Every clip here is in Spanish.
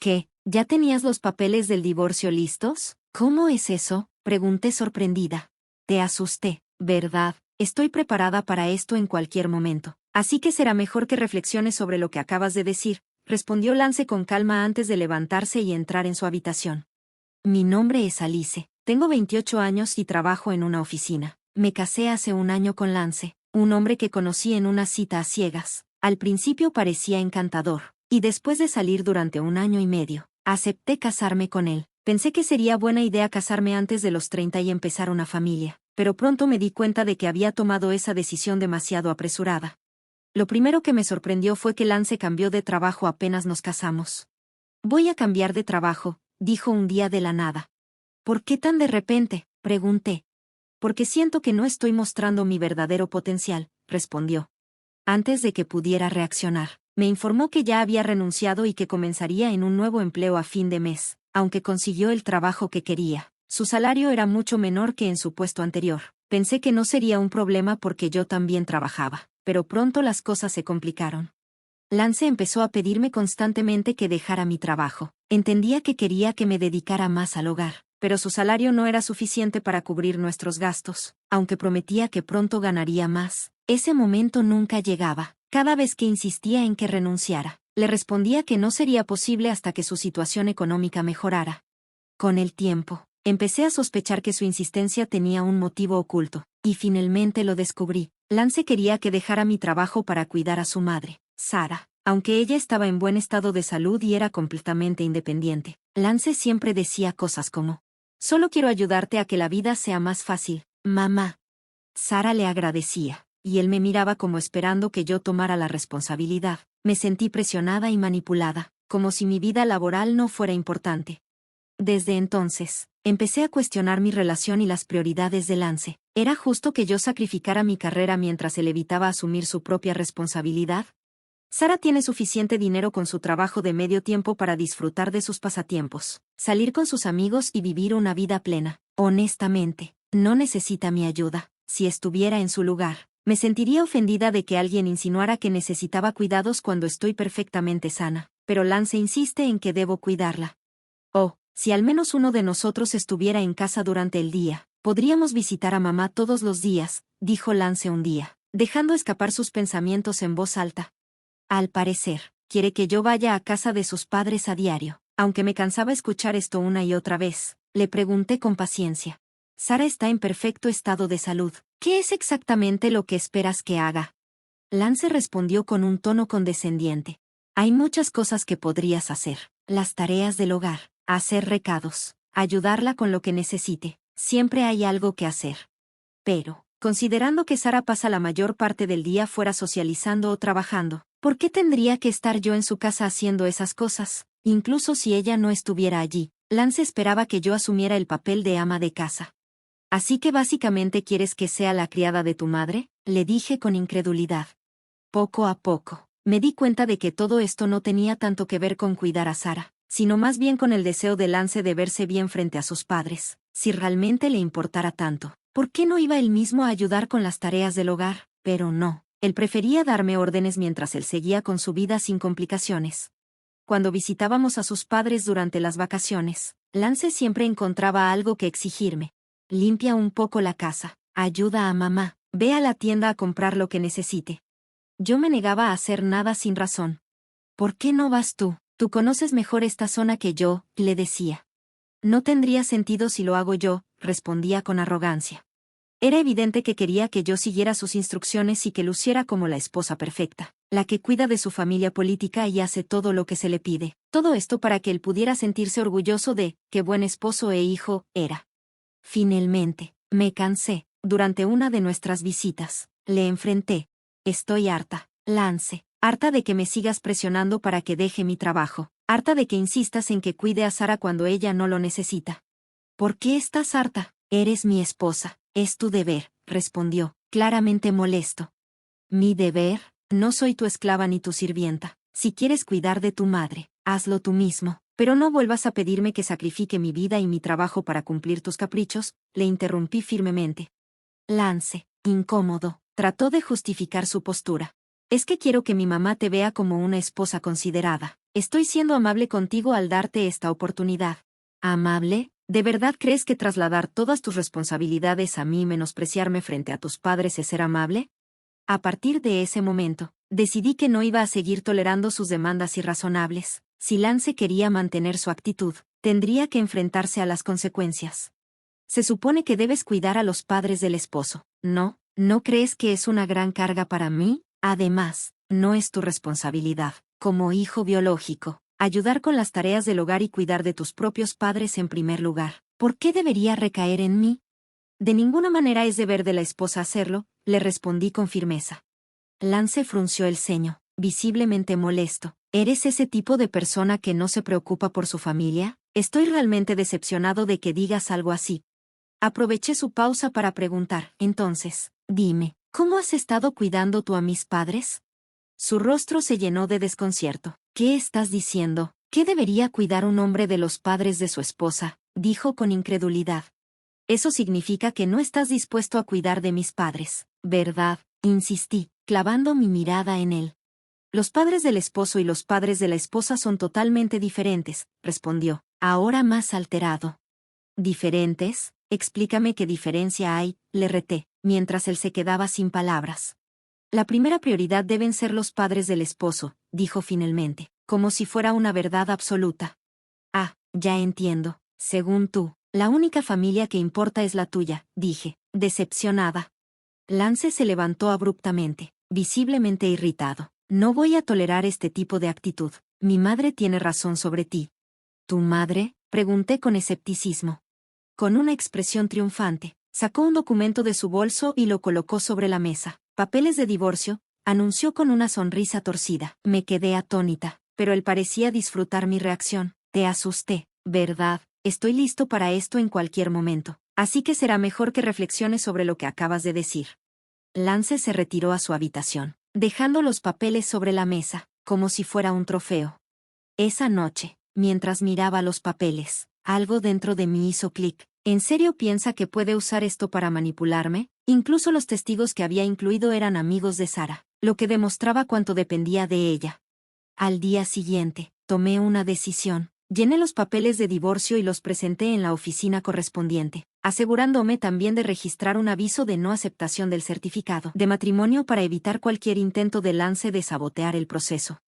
¿Qué? ¿Ya tenías los papeles del divorcio listos? ¿Cómo es eso? Pregunté sorprendida. Te asusté, ¿verdad? Estoy preparada para esto en cualquier momento. Así que será mejor que reflexiones sobre lo que acabas de decir, respondió Lance con calma antes de levantarse y entrar en su habitación. Mi nombre es Alice. Tengo 28 años y trabajo en una oficina. Me casé hace un año con Lance, un hombre que conocí en una cita a ciegas. Al principio parecía encantador, y después de salir durante un año y medio, acepté casarme con él. Pensé que sería buena idea casarme antes de los 30 y empezar una familia, pero pronto me di cuenta de que había tomado esa decisión demasiado apresurada. Lo primero que me sorprendió fue que Lance cambió de trabajo apenas nos casamos. Voy a cambiar de trabajo, dijo un día de la nada. ¿Por qué tan de repente? Pregunté. Porque siento que no estoy mostrando mi verdadero potencial, respondió. Antes de que pudiera reaccionar, me informó que ya había renunciado y que comenzaría en un nuevo empleo a fin de mes, aunque consiguió el trabajo que quería. Su salario era mucho menor que en su puesto anterior. Pensé que no sería un problema porque yo también trabajaba, pero pronto las cosas se complicaron. Lance empezó a pedirme constantemente que dejara mi trabajo. Entendía que quería que me dedicara más al hogar, pero su salario no era suficiente para cubrir nuestros gastos. Aunque prometía que pronto ganaría más, ese momento nunca llegaba. Cada vez que insistía en que renunciara, le respondía que no sería posible hasta que su situación económica mejorara. Con el tiempo, empecé a sospechar que su insistencia tenía un motivo oculto, y finalmente lo descubrí. Lance quería que dejara mi trabajo para cuidar a su madre, Sara. Aunque ella estaba en buen estado de salud y era completamente independiente, Lance siempre decía cosas como: solo quiero ayudarte a que la vida sea más fácil, mamá. Sara le agradecía, y él me miraba como esperando que yo tomara la responsabilidad. Me sentí presionada y manipulada, como si mi vida laboral no fuera importante. Desde entonces, empecé a cuestionar mi relación y las prioridades de Lance. ¿Era justo que yo sacrificara mi carrera mientras él evitaba asumir su propia responsabilidad? Sara tiene suficiente dinero con su trabajo de medio tiempo para disfrutar de sus pasatiempos, salir con sus amigos y vivir una vida plena. Honestamente, no necesita mi ayuda. Si estuviera en su lugar, me sentiría ofendida de que alguien insinuara que necesitaba cuidados cuando estoy perfectamente sana, pero Lance insiste en que debo cuidarla. Oh, si al menos uno de nosotros estuviera en casa durante el día, podríamos visitar a mamá todos los días, dijo Lance un día, dejando escapar sus pensamientos en voz alta. Al parecer, quiere que yo vaya a casa de sus padres a diario. Aunque me cansaba escuchar esto una y otra vez, le pregunté con paciencia. Sara está en perfecto estado de salud. ¿Qué es exactamente lo que esperas que haga? Lance respondió con un tono condescendiente. Hay muchas cosas que podrías hacer. Las tareas del hogar, hacer recados, ayudarla con lo que necesite. Siempre hay algo que hacer. Pero, considerando que Sara pasa la mayor parte del día fuera socializando o trabajando, ¿por qué tendría que estar yo en su casa haciendo esas cosas? Incluso si ella no estuviera allí, Lance esperaba que yo asumiera el papel de ama de casa. ¿Así que básicamente quieres que sea la criada de tu madre? Le dije con incredulidad. Poco a poco, me di cuenta de que todo esto no tenía tanto que ver con cuidar a Sara, sino más bien con el deseo de Lance de verse bien frente a sus padres. Si realmente le importara tanto, ¿por qué no iba él mismo a ayudar con las tareas del hogar? Pero no, él prefería darme órdenes mientras él seguía con su vida sin complicaciones. Cuando visitábamos a sus padres durante las vacaciones, Lance siempre encontraba algo que exigirme. Limpia un poco la casa, ayuda a mamá, ve a la tienda a comprar lo que necesite. Yo me negaba a hacer nada sin razón. ¿Por qué no vas tú? Tú conoces mejor esta zona que yo, le decía. No tendría sentido si lo hago yo, respondía con arrogancia. Era evidente que quería que yo siguiera sus instrucciones y que luciera como la esposa perfecta, la que cuida de su familia política y hace todo lo que se le pide. Todo esto para que él pudiera sentirse orgulloso de qué buen esposo e hijo era. Finalmente, me cansé. Durante una de nuestras visitas, le enfrenté. Estoy harta, Lance, harta de que me sigas presionando para que deje mi trabajo, harta de que insistas en que cuide a Sara cuando ella no lo necesita. ¿Por qué estás harta? Eres mi esposa, es tu deber, respondió, claramente molesto. ¿Mi deber? No soy tu esclava ni tu sirvienta. Si quieres cuidar de tu madre, hazlo tú mismo, pero no vuelvas a pedirme que sacrifique mi vida y mi trabajo para cumplir tus caprichos, le interrumpí firmemente. Lance, incómodo, trató de justificar su postura. Es que quiero que mi mamá te vea como una esposa considerada. Estoy siendo amable contigo al darte esta oportunidad. ¿Amable? ¿De verdad crees que trasladar todas tus responsabilidades a mí y menospreciarme frente a tus padres es ser amable? A partir de ese momento, decidí que no iba a seguir tolerando sus demandas irrazonables. Si Lance quería mantener su actitud, tendría que enfrentarse a las consecuencias. Se supone que debes cuidar a los padres del esposo, ¿no? ¿No crees que es una gran carga para mí? Además, no es tu responsabilidad, como hijo biológico, ayudar con las tareas del hogar y cuidar de tus propios padres en primer lugar. ¿Por qué debería recaer en mí? De ninguna manera es deber de la esposa hacerlo, le respondí con firmeza. Lance frunció el ceño, visiblemente molesto. ¿Eres ese tipo de persona que no se preocupa por su familia? Estoy realmente decepcionado de que digas algo así. Aproveché su pausa para preguntar, entonces, dime, ¿cómo has estado cuidando tú a mis padres? Su rostro se llenó de desconcierto. ¿Qué estás diciendo? ¿Qué debería cuidar un hombre de los padres de su esposa? Dijo con incredulidad. Eso significa que no estás dispuesto a cuidar de mis padres, ¿verdad? Insistí, clavando mi mirada en él. Los padres del esposo y los padres de la esposa son totalmente diferentes, respondió, ahora más alterado. ¿Diferentes? Explícame qué diferencia hay, le reté, mientras él se quedaba sin palabras. La primera prioridad deben ser los padres del esposo, dijo finalmente, como si fuera una verdad absoluta. Ah, ya entiendo. Según tú, la única familia que importa es la tuya, dije, decepcionada. Lance se levantó abruptamente, visiblemente irritado. No voy a tolerar este tipo de actitud. Mi madre tiene razón sobre ti. ¿Tu madre? Pregunté con escepticismo. Con una expresión triunfante, sacó un documento de su bolso y lo colocó sobre la mesa. Papeles de divorcio, anunció con una sonrisa torcida. Me quedé atónita, pero él parecía disfrutar mi reacción. Te asusté, ¿verdad? Estoy listo para esto en cualquier momento, así que será mejor que reflexiones sobre lo que acabas de decir. Lance se retiró a su habitación, dejando los papeles sobre la mesa, como si fuera un trofeo. Esa noche, mientras miraba los papeles, algo dentro de mí hizo clic. ¿En serio piensa que puede usar esto para manipularme? Incluso los testigos que había incluido eran amigos de Sara, lo que demostraba cuánto dependía de ella. Al día siguiente, tomé una decisión. Llené los papeles de divorcio y los presenté en la oficina correspondiente, asegurándome también de registrar un aviso de no aceptación del certificado de matrimonio para evitar cualquier intento de Lance de sabotear el proceso.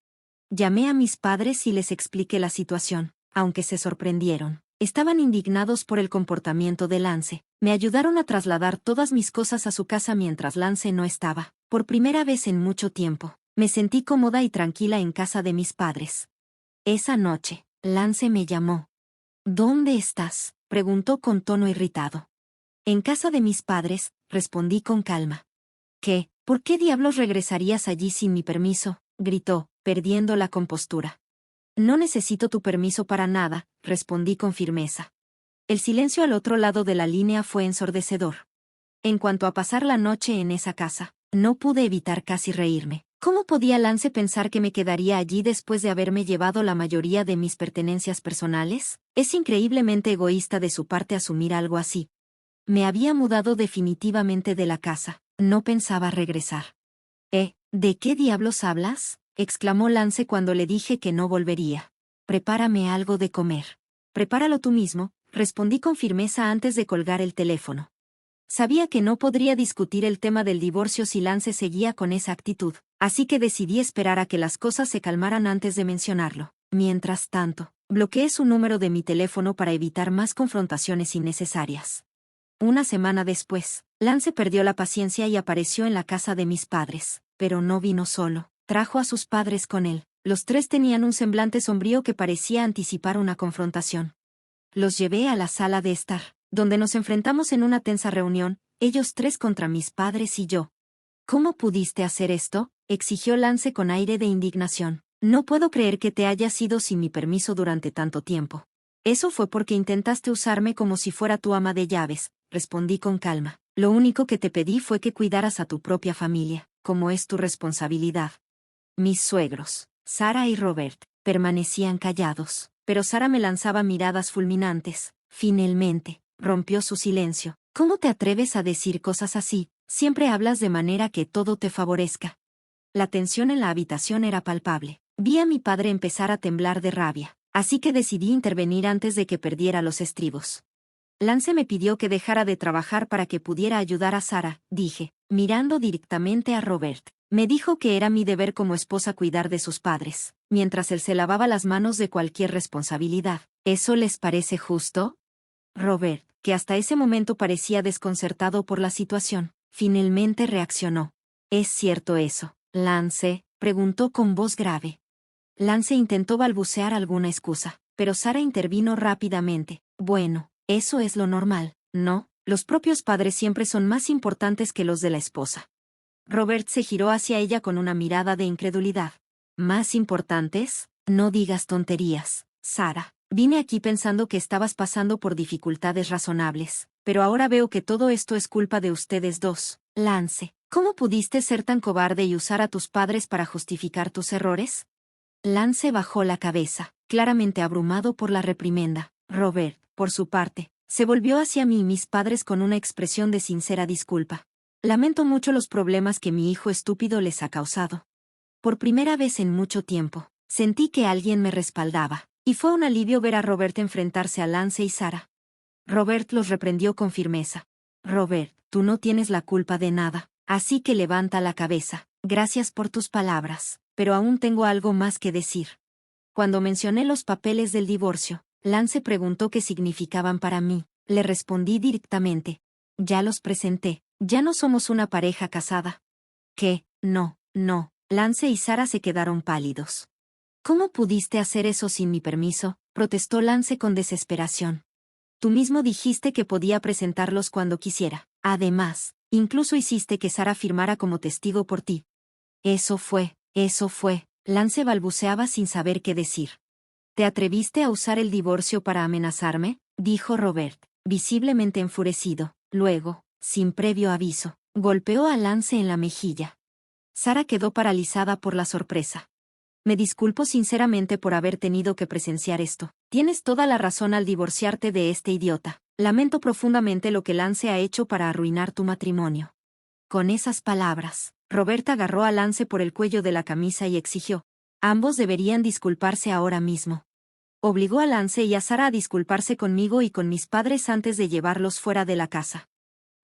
Llamé a mis padres y les expliqué la situación, aunque se sorprendieron. Estaban indignados por el comportamiento de Lance. Me ayudaron a trasladar todas mis cosas a su casa mientras Lance no estaba. Por primera vez en mucho tiempo, me sentí cómoda y tranquila en casa de mis padres. Esa noche, Lance me llamó. ¿Dónde estás?, preguntó con tono irritado. En casa de mis padres, respondí con calma. ¿Qué? ¿Por qué diablos regresarías allí sin mi permiso?, gritó, perdiendo la compostura. No necesito tu permiso para nada, respondí con firmeza. El silencio al otro lado de la línea fue ensordecedor. En cuanto a pasar la noche en esa casa, no pude evitar casi reírme. ¿Cómo podía Lance pensar que me quedaría allí después de haberme llevado la mayoría de mis pertenencias personales? Es increíblemente egoísta de su parte asumir algo así. Me había mudado definitivamente de la casa. No pensaba regresar. ¿De qué diablos hablas?, exclamó Lance cuando le dije que no volvería. Prepárame algo de comer. Prepáralo tú mismo, respondí con firmeza antes de colgar el teléfono. Sabía que no podría discutir el tema del divorcio si Lance seguía con esa actitud, así que decidí esperar a que las cosas se calmaran antes de mencionarlo. Mientras tanto, bloqueé su número de mi teléfono para evitar más confrontaciones innecesarias. Una semana después, Lance perdió la paciencia y apareció en la casa de mis padres, pero no vino solo, trajo a sus padres con él. Los tres tenían un semblante sombrío que parecía anticipar una confrontación. Los llevé a la sala de estar, donde nos enfrentamos en una tensa reunión, ellos tres contra mis padres y yo. ¿Cómo pudiste hacer esto?, exigió Lance con aire de indignación. No puedo creer que te hayas ido sin mi permiso durante tanto tiempo. Eso fue porque intentaste usarme como si fuera tu ama de llaves, respondí con calma. Lo único que te pedí fue que cuidaras a tu propia familia, como es tu responsabilidad. Mis suegros, Sara y Robert, permanecían callados, pero Sara me lanzaba miradas fulminantes. Finalmente, rompió su silencio. ¿Cómo te atreves a decir cosas así? Siempre hablas de manera que todo te favorezca. La tensión en la habitación era palpable. Vi a mi padre empezar a temblar de rabia, así que decidí intervenir antes de que perdiera los estribos. Lance me pidió que dejara de trabajar para que pudiera ayudar a Sara, dije, mirando directamente a Robert. Me dijo que era mi deber como esposa cuidar de sus padres, mientras él se lavaba las manos de cualquier responsabilidad. ¿Eso les parece justo? Robert, que hasta ese momento parecía desconcertado por la situación, finalmente reaccionó. ¿Es cierto eso, Lance?, preguntó con voz grave. Lance intentó balbucear alguna excusa, pero Sara intervino rápidamente. Bueno, eso es lo normal, ¿no? Los propios padres siempre son más importantes que los de la esposa. Robert se giró hacia ella con una mirada de incredulidad. ¿Más importantes? No digas tonterías, Sara. Vine aquí pensando que estabas pasando por dificultades razonables, pero ahora veo que todo esto es culpa de ustedes dos. Lance, ¿cómo pudiste ser tan cobarde y usar a tus padres para justificar tus errores? Lance bajó la cabeza, claramente abrumado por la reprimenda. Robert, por su parte, se volvió hacia mí y mis padres con una expresión de sincera disculpa. Lamento mucho los problemas que mi hijo estúpido les ha causado. Por primera vez en mucho tiempo, sentí que alguien me respaldaba, y fue un alivio ver a Robert enfrentarse a Lance y Sara. Robert los reprendió con firmeza. Robert, tú no tienes la culpa de nada, así que levanta la cabeza. Gracias por tus palabras, pero aún tengo algo más que decir. Cuando mencioné los papeles del divorcio, Lance preguntó qué significaban para mí. Le respondí directamente. Ya los presenté, ya no somos una pareja casada. ¿Qué? No, no. Lance y Sara se quedaron pálidos. ¿Cómo pudiste hacer eso sin mi permiso?, protestó Lance con desesperación. Tú mismo dijiste que podía presentarlos cuando quisiera. Además, incluso hiciste que Sara firmara como testigo por ti. Eso fue. Lance balbuceaba sin saber qué decir. ¿Te atreviste a usar el divorcio para amenazarme?, dijo Robert, visiblemente enfurecido. Luego, sin previo aviso, golpeó a Lance en la mejilla. Sara quedó paralizada por la sorpresa. Me disculpo sinceramente por haber tenido que presenciar esto. Tienes toda la razón al divorciarte de este idiota. Lamento profundamente lo que Lance ha hecho para arruinar tu matrimonio. Con esas palabras, Robert agarró a Lance por el cuello de la camisa y exigió. Ambos deberían disculparse ahora mismo. Obligó a Lance y a Sara a disculparse conmigo y con mis padres antes de llevarlos fuera de la casa.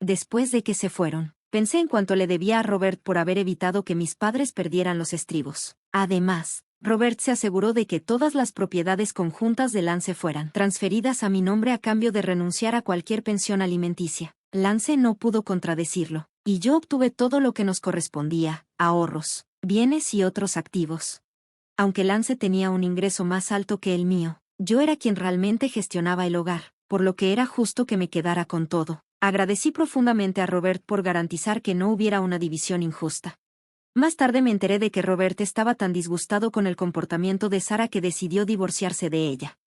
Después de que se fueron, pensé en cuánto le debía a Robert por haber evitado que mis padres perdieran los estribos. Además, Robert se aseguró de que todas las propiedades conjuntas de Lance fueran transferidas a mi nombre a cambio de renunciar a cualquier pensión alimenticia. Lance no pudo contradecirlo, y yo obtuve todo lo que nos correspondía, ahorros, bienes y otros activos. Aunque Lance tenía un ingreso más alto que el mío, yo era quien realmente gestionaba el hogar, por lo que era justo que me quedara con todo. Agradecí profundamente a Robert por garantizar que no hubiera una división injusta. Más tarde me enteré de que Robert estaba tan disgustado con el comportamiento de Sara que decidió divorciarse de ella.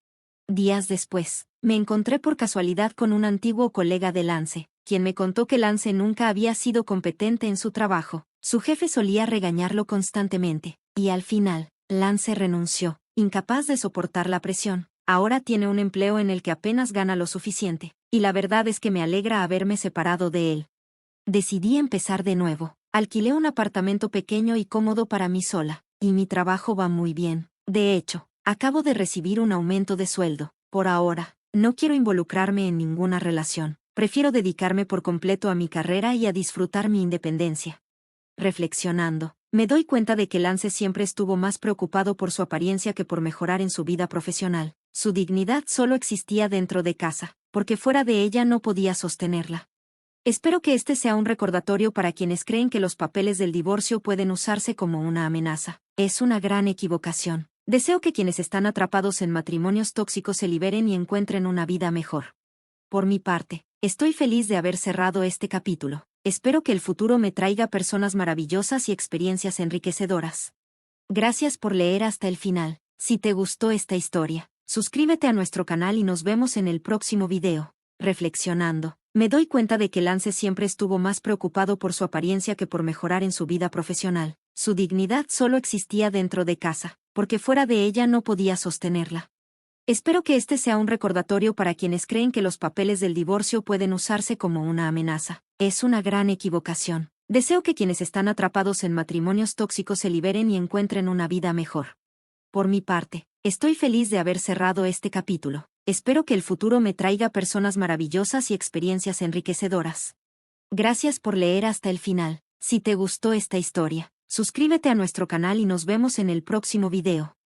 Días después, me encontré por casualidad con un antiguo colega de Lance, quien me contó que Lance nunca había sido competente en su trabajo. Su jefe solía regañarlo constantemente, y al final, Lance renunció, incapaz de soportar la presión. Ahora tiene un empleo en el que apenas gana lo suficiente, y la verdad es que me alegra haberme separado de él. Decidí empezar de nuevo. Alquilé un apartamento pequeño y cómodo para mí sola, y mi trabajo va muy bien. De hecho, acabo de recibir un aumento de sueldo. Por ahora, no quiero involucrarme en ninguna relación. Prefiero dedicarme por completo a mi carrera y a disfrutar mi independencia. Reflexionando, me doy cuenta de que Lance siempre estuvo más preocupado por su apariencia que por mejorar en su vida profesional. Su dignidad solo existía dentro de casa, porque fuera de ella no podía sostenerla. Espero que este sea un recordatorio para quienes creen que los papeles del divorcio pueden usarse como una amenaza. Es una gran equivocación. Deseo que quienes están atrapados en matrimonios tóxicos se liberen y encuentren una vida mejor. Por mi parte, estoy feliz de haber cerrado este capítulo. Espero que el futuro me traiga personas maravillosas y experiencias enriquecedoras. Gracias por leer hasta el final. Si te gustó esta historia, suscríbete a nuestro canal y nos vemos en el próximo video. Reflexionando, me doy cuenta de que Lance siempre estuvo más preocupado por su apariencia que por mejorar en su vida profesional. Su dignidad solo existía dentro de casa, porque fuera de ella no podía sostenerla. Espero que este sea un recordatorio para quienes creen que los papeles del divorcio pueden usarse como una amenaza. Es una gran equivocación. Deseo que quienes están atrapados en matrimonios tóxicos se liberen y encuentren una vida mejor. Por mi parte, estoy feliz de haber cerrado este capítulo. Espero que el futuro me traiga personas maravillosas y experiencias enriquecedoras. Gracias por leer hasta el final. Si te gustó esta historia, suscríbete a nuestro canal y nos vemos en el próximo video.